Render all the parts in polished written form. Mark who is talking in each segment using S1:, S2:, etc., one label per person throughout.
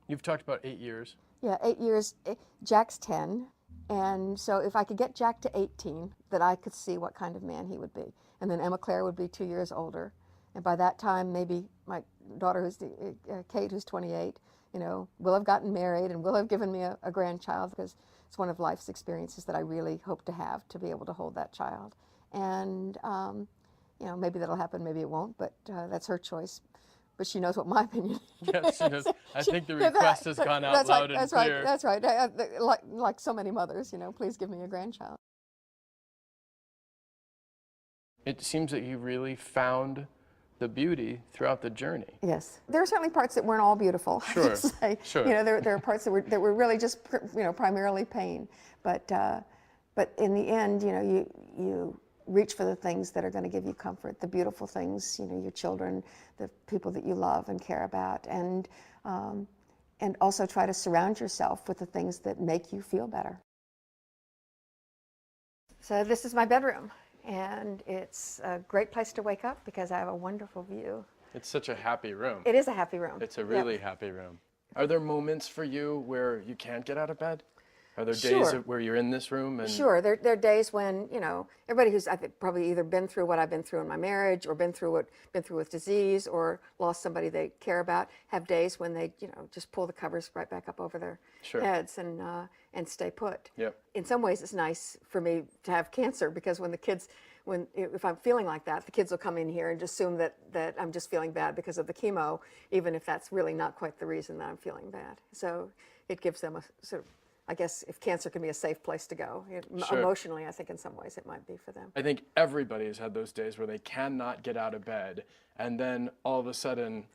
S1: You've talked about 8 years.
S2: Yeah, 8 years. Jack's 10. And so if I could get Jack to 18, that I could see what kind of man he would be. And then Emma Claire would be 2 years older. And by that time, maybe my daughter, Kate, who's 28, will have gotten married and will have given me a grandchild, because it's one of life's experiences that I really hope to have, to be able to hold that child. And, maybe that'll happen, maybe it won't, but that's her choice. But she knows what my opinion is.
S1: Yes, she knows. I think the request has gone out loud and clear.
S2: That's right. Like so many mothers, please give me a grandchild.
S1: It seems that you really found the beauty throughout the journey.
S2: Yes, there are certainly parts that weren't all beautiful. I have to say.
S1: Sure.
S2: There are parts that were really just primarily pain, but in the end, you reach for the things that are going to give you comfort, the beautiful things, your children, the people that you love and care about, and also try to surround yourself with the things that make you feel better. So this is my bedroom, and it's a great place to wake up because I have a wonderful view.
S1: It's such a happy room.
S2: It is a happy room.
S1: It's a really happy room. Are there moments for you where you can't get out of bed? Are there days
S2: Sure.
S1: where you're in this room? And
S2: Sure, there are days when, everybody who's, I think, probably either been through what I've been through in my marriage, or been through with disease, or lost somebody they care about, have days when they, just pull the covers right back up over their heads and stay put.
S1: Yep.
S2: In some ways, it's nice for me to have cancer, because when the kids, if I'm feeling like that, the kids will come in here and just assume that I'm just feeling bad because of the chemo, even if that's really not quite the reason that I'm feeling bad. So it gives them a sort of, I guess, if cancer can be a safe place to go, emotionally, I think in some ways it might be for them.
S1: I think everybody has had those days where they cannot get out of bed, and then all of a sudden,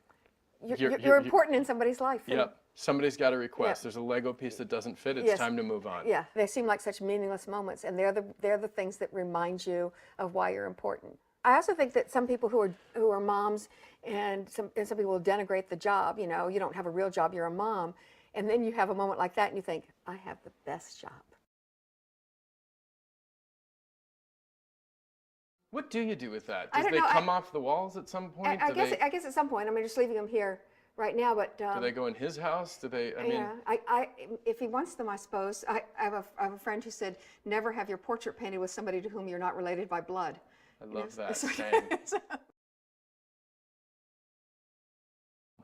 S2: you're important in somebody's life.
S1: Yep. Somebody's got a request. There's a Lego piece that doesn't fit. It's time to move on.
S2: Yeah, they seem like such meaningless moments, and they're the things that remind you of why you're important. I also think that some people who are moms, and some people will denigrate the job. You don't have a real job, you're a mom. And then you have a moment like that and you think, I have the best job.
S1: What do you do with that?
S2: I
S1: Do
S2: don't
S1: they
S2: know.
S1: come off the walls at some point?
S2: I guess at some point. I mean, just leaving them here right now, but...
S1: do they go in his house? Do they,
S2: if he wants them, I suppose. I have a friend who said, never have your portrait painted with somebody to whom you're not related by blood.
S1: I love that saying.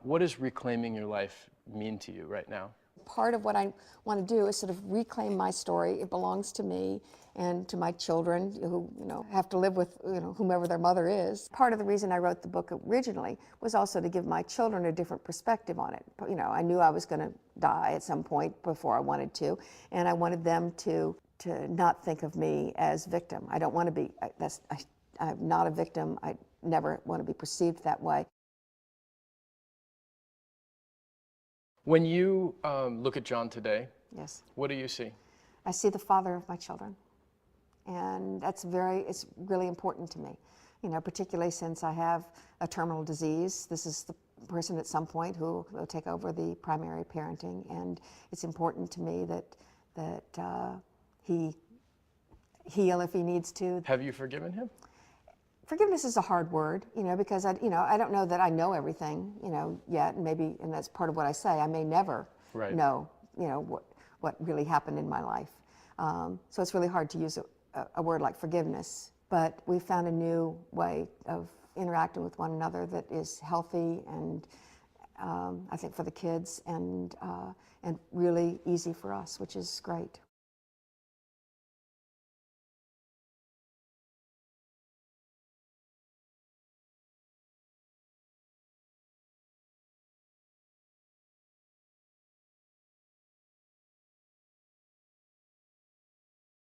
S1: What does reclaiming your life mean to you right now?
S2: Part of what I want to do is sort of reclaim my story. It belongs to me and to my children, who have to live with whomever their mother is. Part of the reason I wrote the book originally was also to give my children a different perspective on it. I knew I was going to die at some point before I wanted to, and I wanted them to not think of me as victim. I don't want to be. I'm not a victim. I never want to be perceived that way.
S1: When you look at John today,
S2: yes,
S1: what do you see?
S2: I see the father of my children, and it's really important to me, particularly since I have a terminal disease. This is the person at some point who will take over the primary parenting, and it's important to me that he heal if he needs to.
S1: Have you forgiven him?
S2: Forgiveness is a hard word, because I don't know that I know everything, yet, and that's part of what I say. I may never know, what really happened in my life. So it's really hard to use a word like forgiveness. But we found a new way of interacting with one another that is healthy and I think for the kids and really easy for us, which is great.